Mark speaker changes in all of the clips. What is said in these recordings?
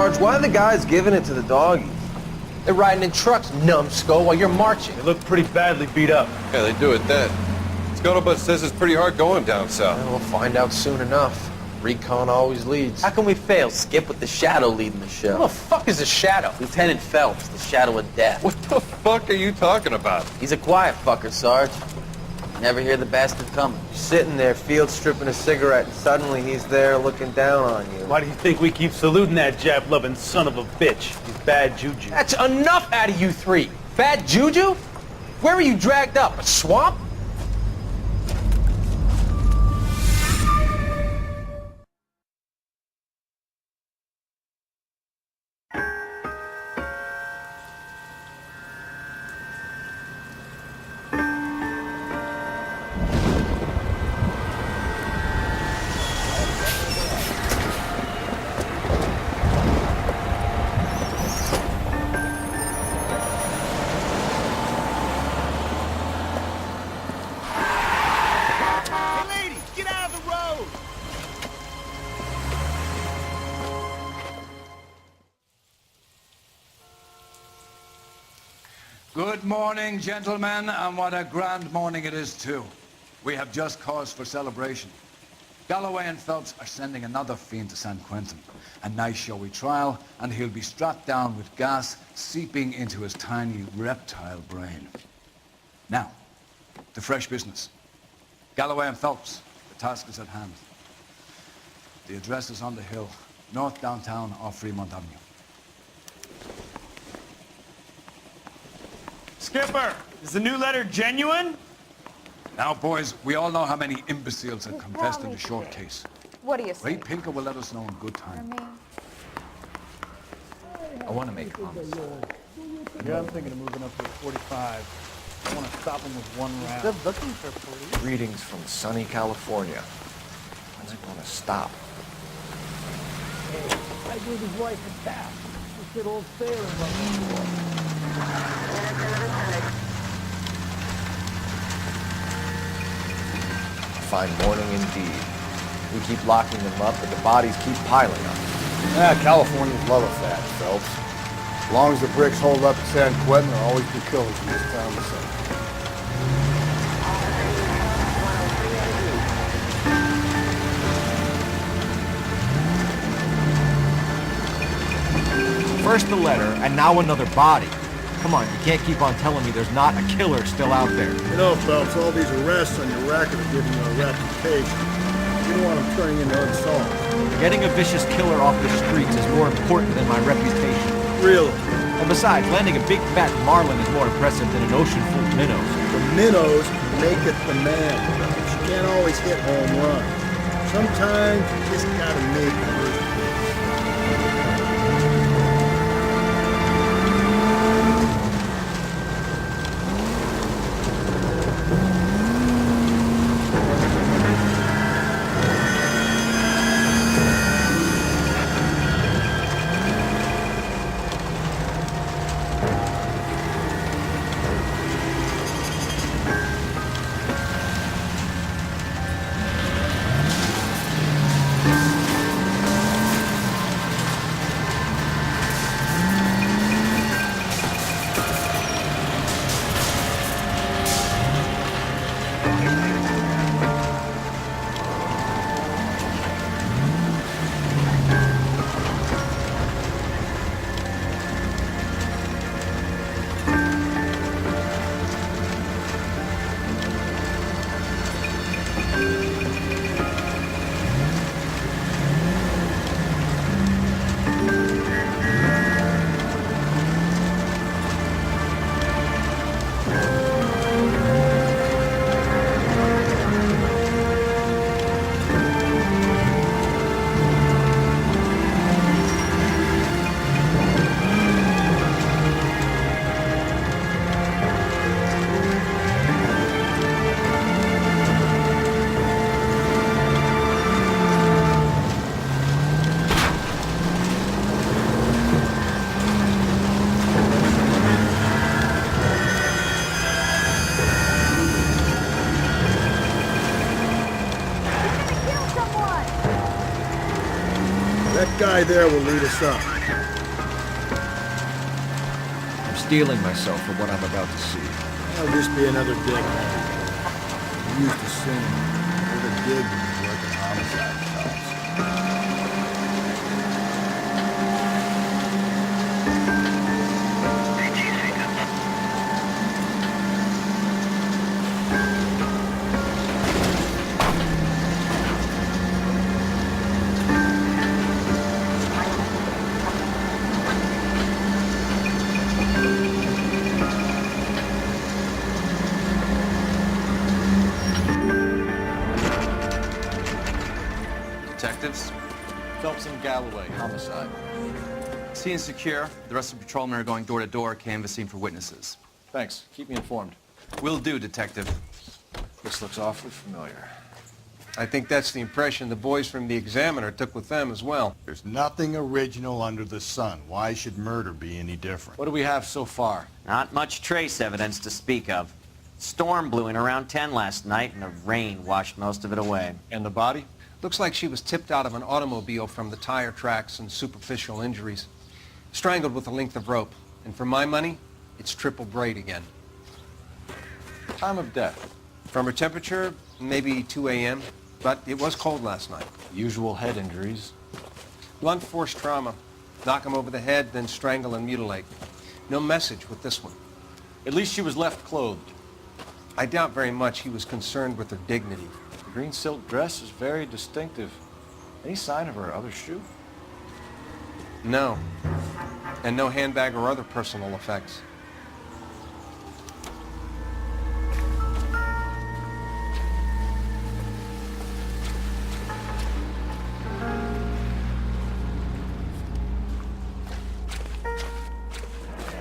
Speaker 1: Sarge, why are the guys giving it to the doggies? They're riding in trucks, numbskull, while you're marching.
Speaker 2: They look pretty badly beat up.
Speaker 3: Yeah, they do it then. Scuttlebutt says it's pretty hard going down south.
Speaker 1: Well, we'll find out soon enough. Recon always leads.
Speaker 4: How can we fail, Skip, with the Shadow leading the show?
Speaker 1: Who the fuck is a Shadow?
Speaker 4: Lieutenant Phelps, the Shadow of Death.
Speaker 3: What the fuck are you talking about?
Speaker 4: He's a quiet fucker, Sarge. Never hear the bastard coming.
Speaker 1: You're sitting there, field stripping a cigarette, and suddenly he's there looking down on you.
Speaker 2: Why do you think we keep saluting that Jap-loving son of a bitch? He's bad juju.
Speaker 1: That's enough out of you three. Bad juju? Where were you dragged up? A swamp?
Speaker 5: Good morning, gentlemen, and what a grand morning it is, too. We have just cause for celebration. Galloway and Phelps are sending another fiend to San Quentin. A nice showy trial, and he'll be strapped down with gas seeping into his tiny reptile brain. Now, to fresh business. Galloway and Phelps, the task is at hand. The address is on the hill, north downtown off Fremont Avenue.
Speaker 2: Skipper, is the new letter genuine?
Speaker 5: Now, boys, we all know how many imbeciles have confessed in the short case.
Speaker 6: What do you
Speaker 5: Ray
Speaker 6: think?
Speaker 5: Pinker will let us know in good
Speaker 6: For
Speaker 5: time.
Speaker 6: me?
Speaker 7: I want to make comments.
Speaker 2: Yeah, I'm thinking of moving up to a 45. I want to stop him with one round.
Speaker 6: Good looking for police.
Speaker 7: Greetings from sunny California. When's it going to stop?
Speaker 8: I gave his wife a bath. This good old sailor.
Speaker 7: A fine morning indeed. We keep locking them up, but the bodies keep piling up.
Speaker 9: Californians love a fat, Phelps. As long as the bricks hold up at San Quentin, there'll always be killers in this town to say.
Speaker 10: First the letter, and now another body. Come on, you can't keep on telling me there's not a killer still out there.
Speaker 9: You know, Phelps, all these arrests on your racket are giving you a reputation. You don't want them turning into unsolved.
Speaker 10: Getting a vicious killer off the streets is more important than my reputation.
Speaker 9: Really?
Speaker 10: And besides, landing a big fat marlin is more impressive than an ocean full of minnows.
Speaker 9: The minnows make it the man, Phelps. You can't always hit home runs. Sometimes you just gotta make it. That guy there will lead us up.
Speaker 10: I'm steeling myself for what I'm about to see.
Speaker 9: That'll just be another dig. I'm used to seeing with a dig when you work in homicide cops.
Speaker 3: Detectives?
Speaker 7: Phelps and Galloway, homicide.
Speaker 11: Scene secure. The rest of the patrolmen are going door to door, canvassing for witnesses.
Speaker 7: Thanks. Keep me informed.
Speaker 11: Will do, Detective.
Speaker 7: This looks awfully familiar.
Speaker 1: I think that's the impression the boys from the Examiner took with them as well.
Speaker 9: There's nothing original under the sun. Why should murder be any different?
Speaker 7: What do we have so far?
Speaker 12: Not much trace evidence to speak of. Storm blew in around 10 last night, and the rain washed most of it away.
Speaker 7: And the body?
Speaker 1: Looks like she was tipped out of an automobile from the tire tracks and superficial injuries. Strangled with a length of rope. And for my money, it's triple braid again.
Speaker 7: Time of death?
Speaker 1: From her temperature, maybe 2 a.m., but it was cold last night.
Speaker 7: Usual head injuries.
Speaker 1: Blunt force trauma. Knock him over the head, then strangle and mutilate. No message with this one.
Speaker 7: At least she was left clothed.
Speaker 1: I doubt very much he was concerned with her dignity.
Speaker 7: The green silk dress is very distinctive. Any sign of her other shoe?
Speaker 1: No. And no handbag or other personal effects.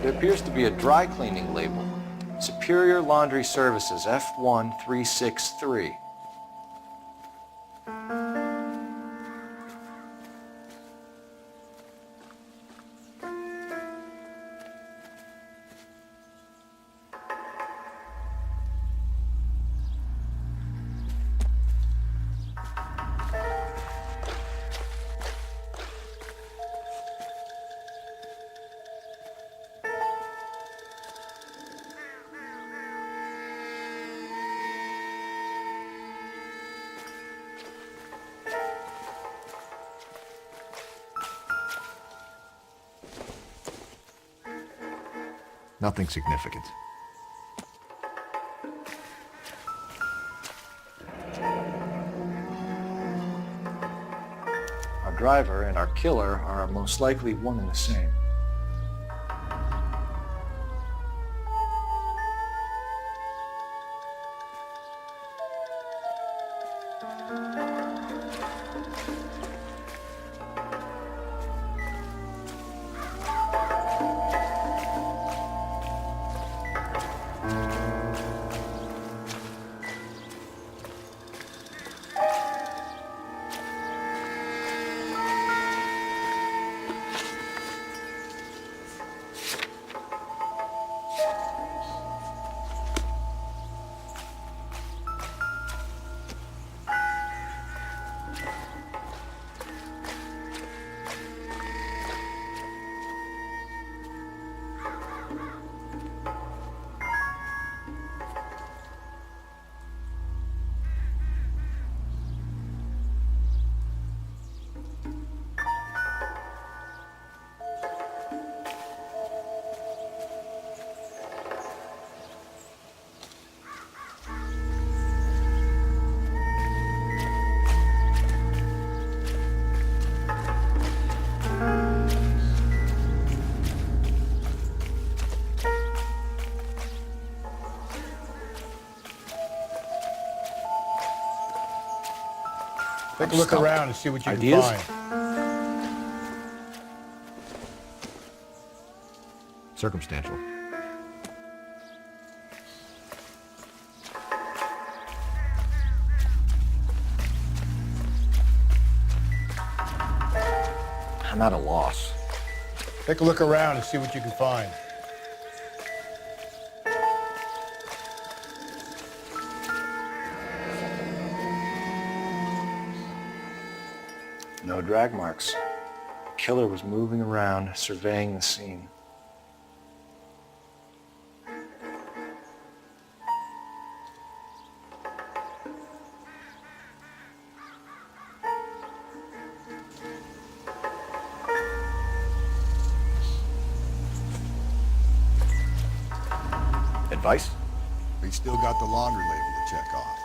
Speaker 7: There appears to be a dry cleaning label. Superior Laundry Services, F1363.
Speaker 10: Nothing significant.
Speaker 7: Our driver and our killer are most likely one and the same.
Speaker 9: Take a look around and see what you
Speaker 7: Ideas?
Speaker 9: can find.
Speaker 10: Circumstantial.
Speaker 7: I'm at a loss.
Speaker 9: Take a look around and see what you can find.
Speaker 7: No drag marks. The killer was moving around, surveying the scene. advice?
Speaker 13: We still got the laundry label to check off.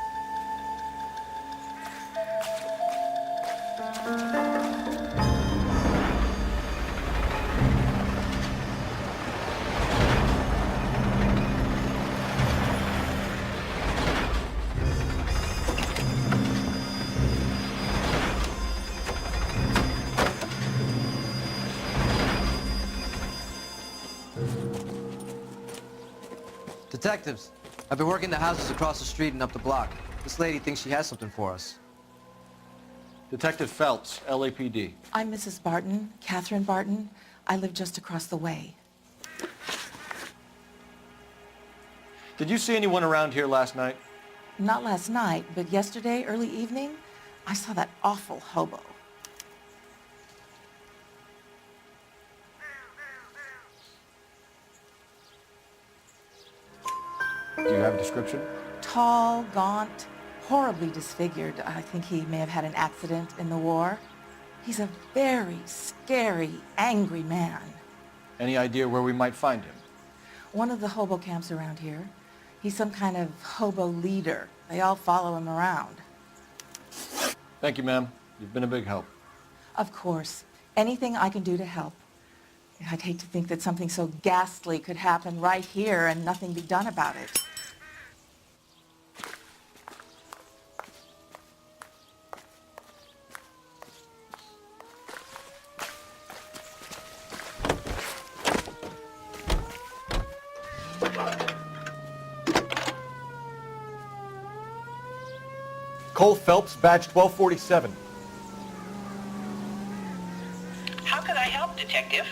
Speaker 11: Detectives, I've been working the houses across the street and up the block. This lady thinks she has something for us.
Speaker 7: Detective Phelps, LAPD.
Speaker 14: I'm Mrs. Barton, Catherine Barton. I live just across the way.
Speaker 7: Did you see anyone around here last night?
Speaker 14: Not last night, but yesterday, early evening, I saw that awful hobo.
Speaker 7: Do you have a description?
Speaker 14: Tall, gaunt, horribly disfigured. I think he may have had an accident in the war. He's a very scary, angry man.
Speaker 7: Any idea where we might find him?
Speaker 14: One of the hobo camps around here. He's some kind of hobo leader. They all follow him around.
Speaker 7: Thank you, ma'am. You've been a big help.
Speaker 14: Of course. Anything I can do to help. I'd hate to think that something so ghastly could happen right here and nothing be done about it.
Speaker 7: Cole Phelps, badge 1247.
Speaker 15: How can I help, Detective?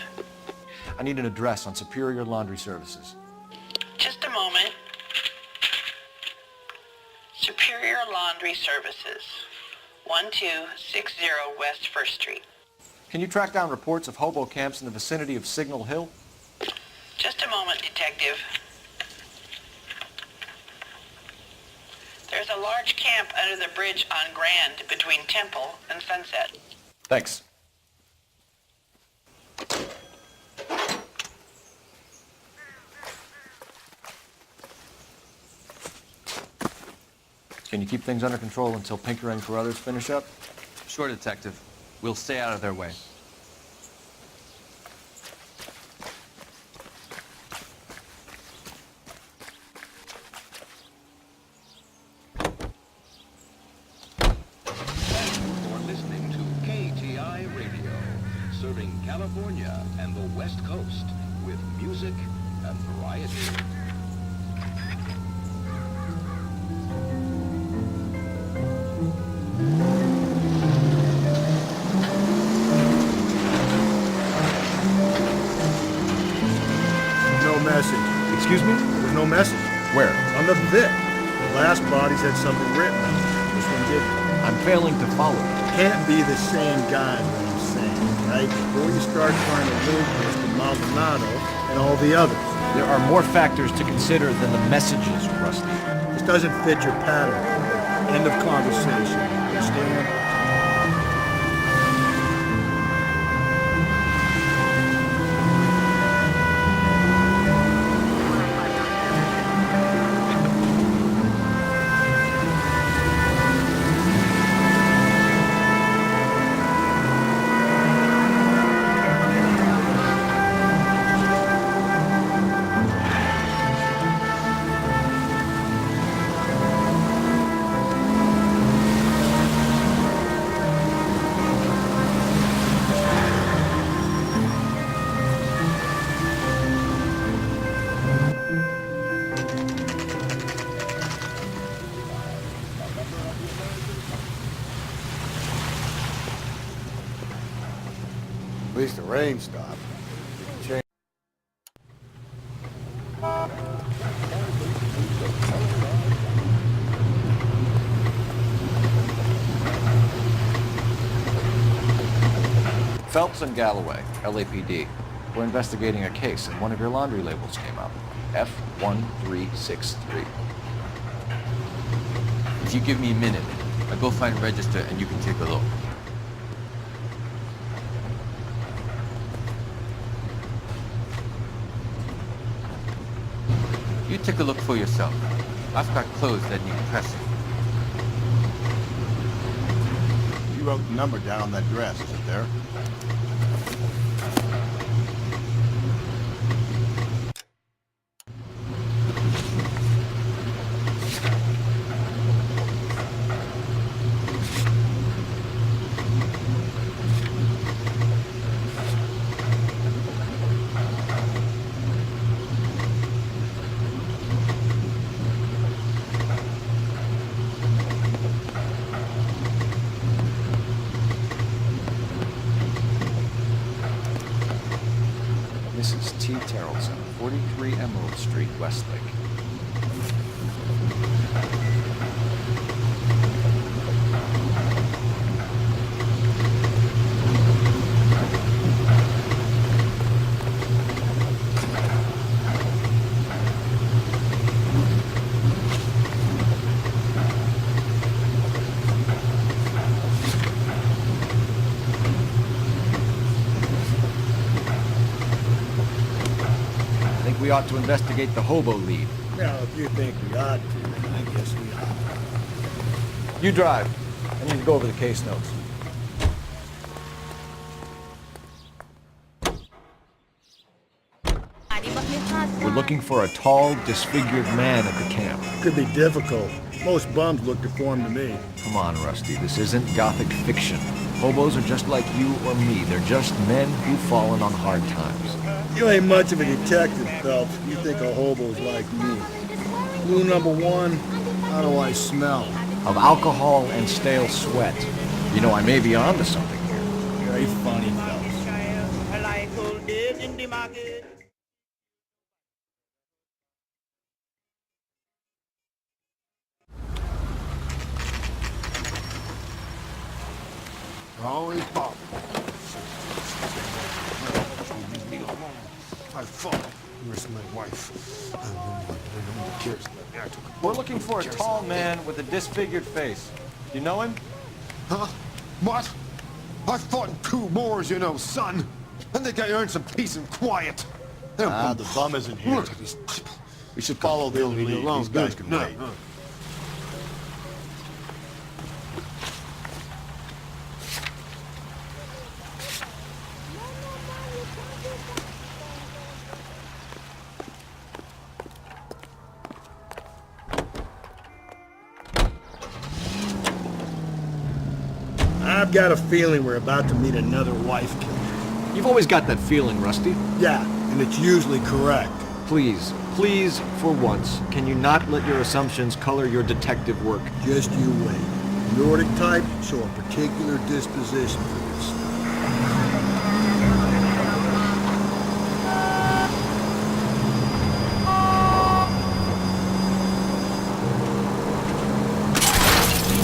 Speaker 7: I need an address on Superior Laundry Services.
Speaker 15: Just a moment. Superior Laundry Services, 1260 West 1st Street.
Speaker 7: Can you track down reports of hobo camps in the vicinity of Signal Hill?
Speaker 15: Just a moment, Detective. There's a large camp under the bridge on Grand between Temple and Sunset.
Speaker 7: Thanks. Can you keep things under control until Pinker and Carruthers finish up?
Speaker 11: Sure, Detective. We'll stay out of their way.
Speaker 16: For listening to KTI Radio, serving California and the West Coast with music and variety.
Speaker 9: No message.
Speaker 7: Excuse me?
Speaker 9: There's no message.
Speaker 7: Where?
Speaker 9: On the Vic. The last bodies had something written on it. This one didn't.
Speaker 10: I'm failing to follow.
Speaker 9: Can't be the same guy, what I'm saying, right? Before you start trying to link this to Maldonado and all the others.
Speaker 10: There are more factors to consider than the messages, Rusty.
Speaker 9: This doesn't fit your pattern. End of conversation. Understand?
Speaker 13: At least the rain stopped. Change.
Speaker 7: Phelps and Galloway, LAPD. We're investigating a case and one of your laundry labels came up. F1363.
Speaker 11: If you give me a minute, I'll go find a register and you can take a look.
Speaker 3: You take a look for yourself. I've got clothes that need pressing.
Speaker 13: You wrote the number down on that dress, is it there?
Speaker 7: Mrs. T. Terrellson, 43 Emerald Street, Westlake.
Speaker 10: We ought to investigate the hobo lead.
Speaker 9: Now, if you think we ought to, then I guess we ought.
Speaker 10: You drive. I need to go over the case notes. We're looking for a tall, disfigured man at the camp.
Speaker 9: Could be difficult. Most bums look deformed to me.
Speaker 10: Come on, Rusty. This isn't gothic fiction. Hobos are just like you or me. They're just men who've fallen on hard times.
Speaker 9: You ain't much of a detective, Phelps. You think a hobo's like me. Clue number one, how do I smell?
Speaker 10: Of alcohol and stale sweat. You know, I may be onto something here.
Speaker 9: Very funny, Phelps.
Speaker 13: Always Bob. Leave me alone. I fought. Where's my wife? I don't know cares.
Speaker 7: We're looking for a tall man with a disfigured face. You know him?
Speaker 13: Huh? What? I fought in 2 wars, you know, son. I think I earned some peace and quiet. The bum isn't here. We should follow the lead. These guys can wait.
Speaker 9: I've got a feeling we're about to meet another wife killer.
Speaker 10: You've always got that feeling, Rusty.
Speaker 9: Yeah, and it's usually correct.
Speaker 10: Please, please, for once, can you not let your assumptions color your detective work?
Speaker 9: Just you wait. Nordic type show a particular disposition for this stuff.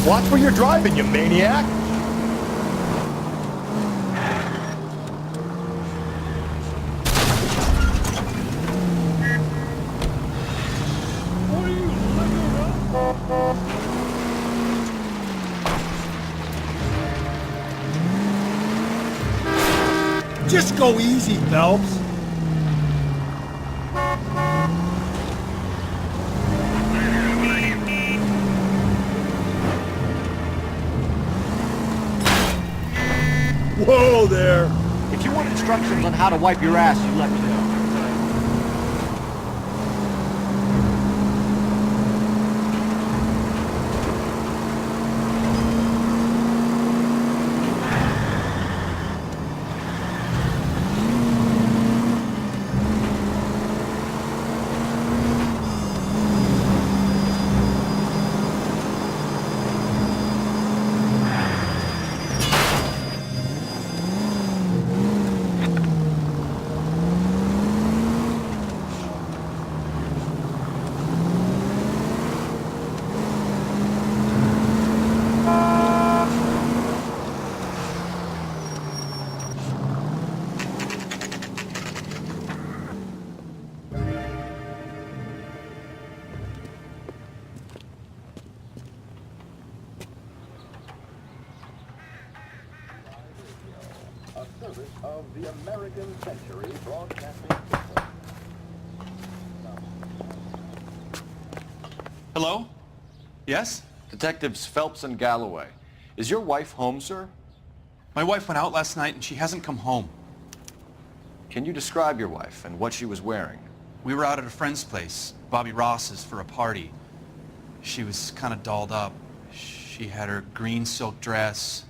Speaker 10: Watch where you're driving, you maniac!
Speaker 9: Just go easy, Phelps. Whoa there!
Speaker 10: If you want instructions on how to wipe your ass, you let me know.
Speaker 16: Service of the American Century Broadcasting System.
Speaker 3: Hello? Yes?
Speaker 7: Detectives Phelps and Galloway. Is your wife home, sir?
Speaker 3: My wife went out last night and she hasn't come home.
Speaker 7: Can you describe your wife and what she was wearing?
Speaker 3: We were out at a friend's place, Bobby Ross's, for a party. She was kind of dolled up. She had her green silk dress,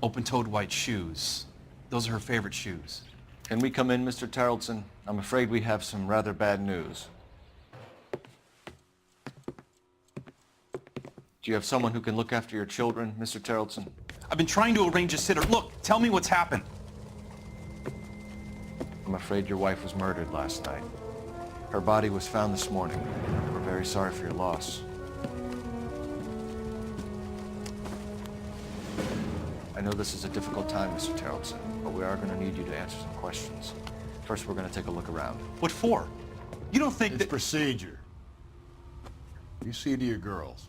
Speaker 3: open-toed white shoes. Those are her favorite shoes.
Speaker 7: Can we come in, Mr. Tarleton? I'm afraid we have some rather bad news. Do you have someone who can look after your children, Mr. Tarleton?
Speaker 3: I've been trying to arrange a sitter. Look, tell me what's happened.
Speaker 7: I'm afraid your wife was murdered last night. Her body was found this morning. We're very sorry for your loss. I know this is a difficult time, Mr. Tarleton, but we are going to need you to answer some questions. First, we're going to take a look around.
Speaker 3: What for? You don't think
Speaker 13: It's procedure. You see to your girls.